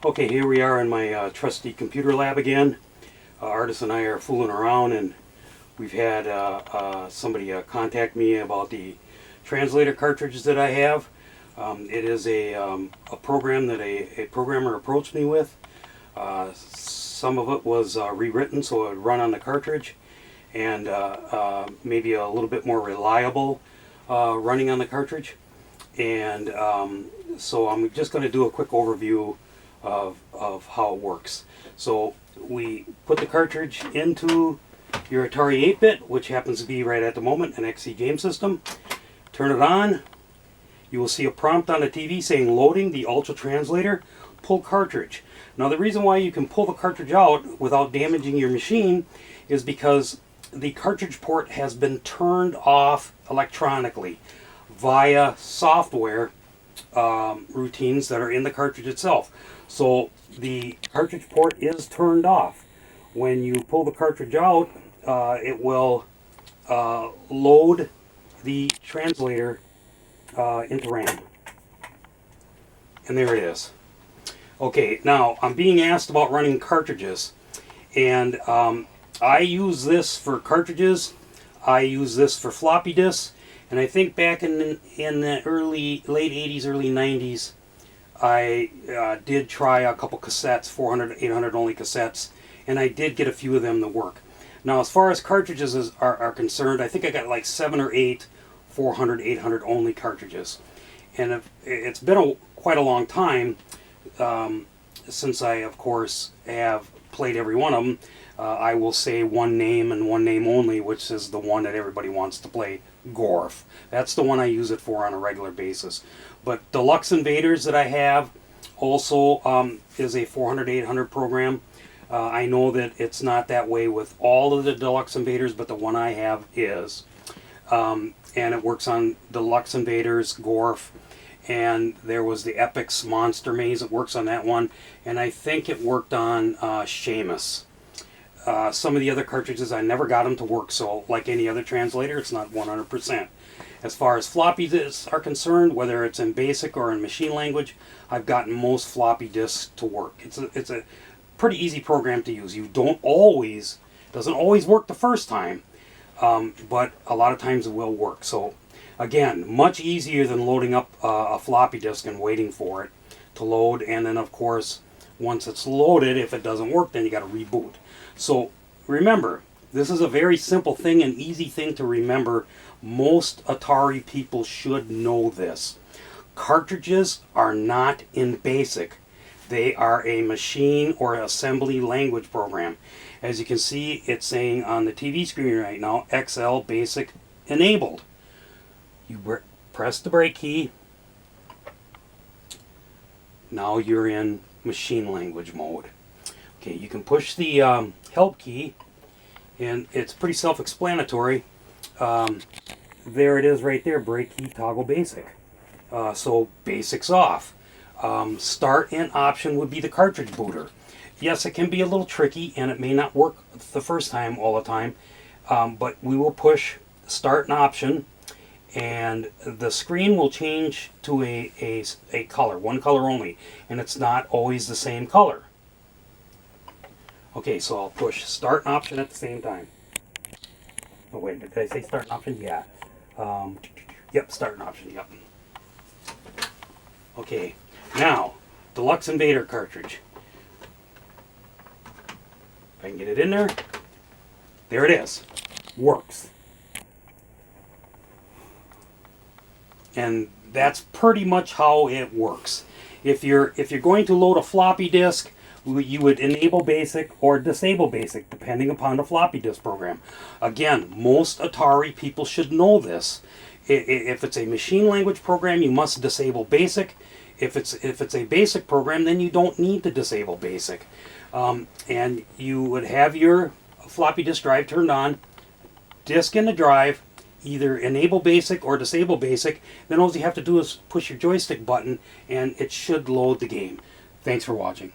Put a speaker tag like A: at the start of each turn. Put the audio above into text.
A: Okay, here we are in my trusty computer lab again. Artis and I are fooling around, and we've had somebody contact me about the Translator cartridges that I have. It is a program that a programmer approached me with. Some of it was rewritten so it would run on the cartridge, and maybe a little bit more reliable running on the cartridge. And so I'm just going to do a quick overview of how it works. So we put the cartridge into your Atari 8-bit, which happens to be right at the moment an XE game system. Turn it on. You will see a prompt on the TV saying loading the Ultra Translator, pull cartridge. Now the reason why you can pull the cartridge out without damaging your machine is because the cartridge port has been turned off electronically via software routines that are in the cartridge itself. So the cartridge port is turned off. When you pull the cartridge out, it will load the translator into RAM. And there it is. Okay, now I'm being asked about running cartridges, and I use this for cartridges. I use this for floppy disks, and I think back in the late 80s, early 90s, I did try a couple cassettes, 400, 800 only cassettes, and I did get a few of them to work. Now, as far as cartridges are concerned, I think I got like 7 or 8 400, 800 only cartridges. And it's been quite a long time since I, of course, have played every one of them. I will say one name and one name only, which is the one that everybody wants to play, Gorf. That's the one I use it for on a regular basis. But Deluxe Invaders that I have also is a 400, 800 program. I know that it's not that way with all of the Deluxe Invaders, but the one I have is. And it works on Deluxe Invaders, Gorf, and there was the Epix Monster Maze that works on that one, and I think it worked on Seamus. Some of the other cartridges, I never got them to work, so like any other translator, it's not 100%. As far as floppy disks are concerned, whether it's in BASIC or in machine language, I've gotten most floppy disks to work. It's a pretty easy program to use. Doesn't always work the first time, but a lot of times it will work. So again, much easier than loading up a floppy disk and waiting for it to load, and then of course once it's loaded, if it doesn't work, then you got to reboot. So remember, this is a very simple thing, an easy thing to remember. Most Atari people should know this. Cartridges are not in BASIC. They are a machine or assembly language program. As you can see, it's saying on the TV screen right now, XL BASIC enabled. You press the brake key. Now you're in machine language mode. Okay, you can push the help key, and it's pretty self-explanatory. There it is right there, brake key, toggle basic. So basic's off. Start and option would be the cartridge booter. Yes, it can be a little tricky, and it may not work the first time all the time, but we will push start and option, and the screen will change to a color, one color only, and it's not always the same color. Okay, so I'll push start and option at the same time. Oh wait, did I say start and option? Yeah. Yep, start and option, yep. Okay, now, Deluxe Invader cartridge. If I can get it in there. There it is. Works. And that's pretty much how it works. If you're going to load a floppy disk, you would enable BASIC or disable BASIC, depending upon the floppy disk program. Again, most Atari people should know this. If it's a machine language program, you must disable BASIC. If it's a BASIC program, then you don't need to disable BASIC. And you would have your floppy disk drive turned on, disk in the drive, either enable BASIC or disable BASIC. Then all you have to do is push your joystick button, and it should load the game. Thanks for watching.